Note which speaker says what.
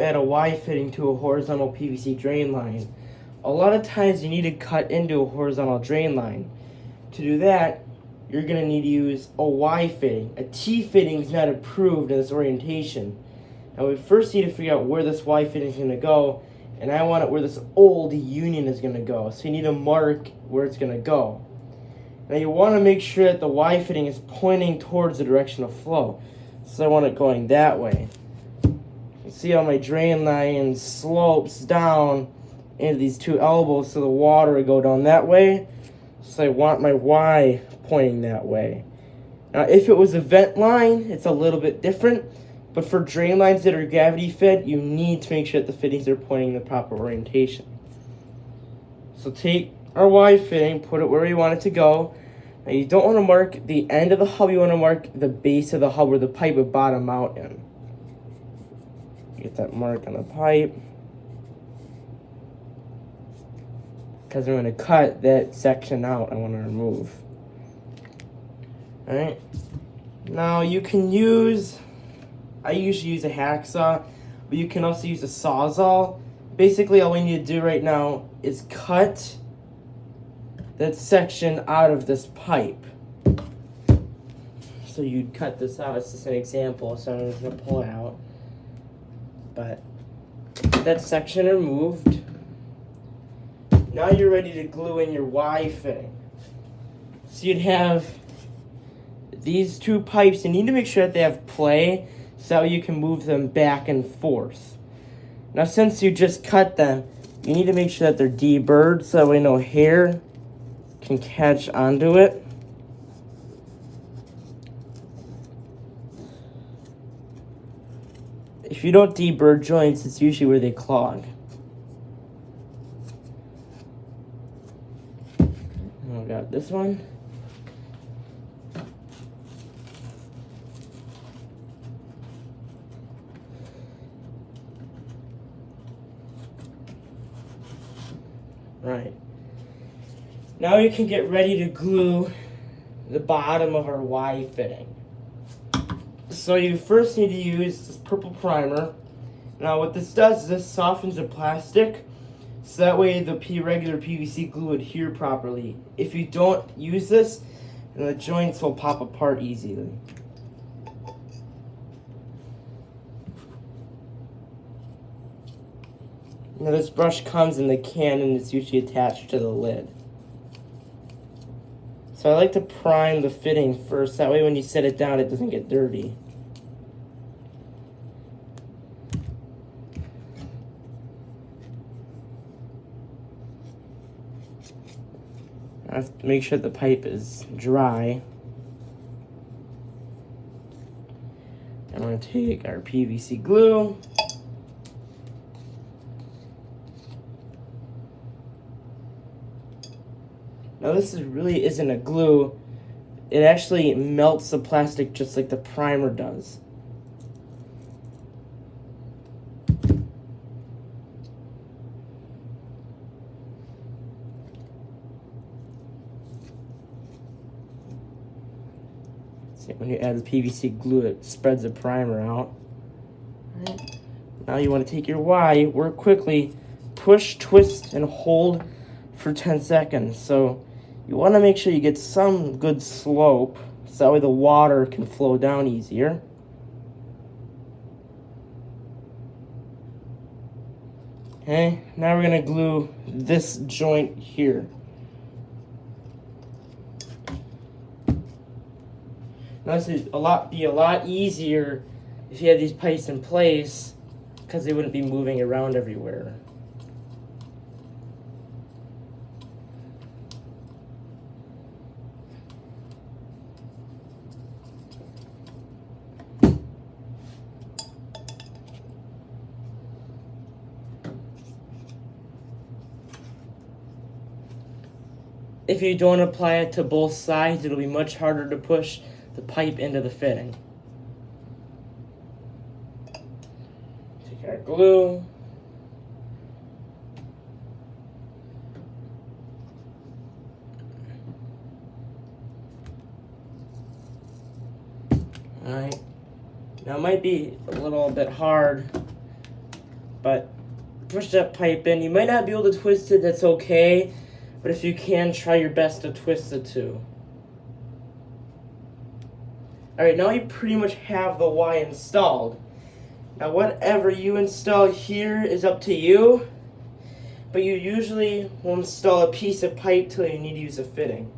Speaker 1: Add a Y fitting to a horizontal PVC drain line. A lot of times you need to cut into a horizontal drain line. To do that, you're going to need to use a Y fitting. A T fitting is not approved in this orientation. Now we first need to figure out where this Y fitting is going to go, and I want it where this old union is going to go. So you need to mark where it's going to go. Now you want to make sure that the Y fitting is pointing towards the direction of flow. So I want it going that way. You see how my drain line slopes down into these two elbows, so the water will go down that way. So I want my Y pointing that way. Now if it was a vent line, it's a little bit different. But for drain lines that are gravity fed, you need to make sure that the fittings are pointing in the proper orientation. So take our Y fitting, put it where you want it to go. Now you don't want to mark the end of the hub, you want to mark the base of the hub where the pipe would bottom out in. Get that mark on the pipe. Because I'm going to cut that section out I want to remove. Alright. Now you can use, I usually use a hacksaw, but you can also use a sawzall. Basically all we need to do right now is cut that section out of this pipe. So you'd cut this out. It's just an example, so I'm just going to pull it out. But that section removed. Now you're ready to glue in your Y fitting. So you'd have these two pipes. You need to make sure that they have play so you can move them back and forth. Now since you just cut them, you need to make sure that they're deburred so that way no hair can catch onto it. If you don't deburr joints, it's usually where they clog. Oh, got this one. Right. Now you can get ready to glue the bottom of our Y fitting. So you first need to use this purple primer. Now what this does is this softens the plastic so that way the regular PVC glue would adhere properly. If you don't use this, then the joints will pop apart easily. Now this brush comes in the can and it's usually attached to the lid. So I like to prime the fitting first, that way when you set it down it doesn't get dirty. I have to make sure the pipe is dry. I'm going to take our PVC glue. Now this really isn't a glue. It actually melts the plastic just like the primer does. See, when you add the PVC glue, it spreads the primer out. Right. Now you want to take your Y, work quickly, push, twist, and hold for 10 seconds. So you want to make sure you get some good slope so that way the water can flow down easier. Okay, now we're going to glue this joint here. Now this would be a lot easier if you had these pipes in place because they wouldn't be moving around everywhere. If you don't apply it to both sides, it'll be much harder to push the pipe into the fitting. Take our glue. Alright. Now it might be a little bit hard But push that pipe in. You might not be able to twist it, that's okay. But if you can, try your best to twist it too. Alright, now you pretty much have the Y installed. Now whatever you install here is up to you. But you usually will install a piece of pipe till you need to use a fitting.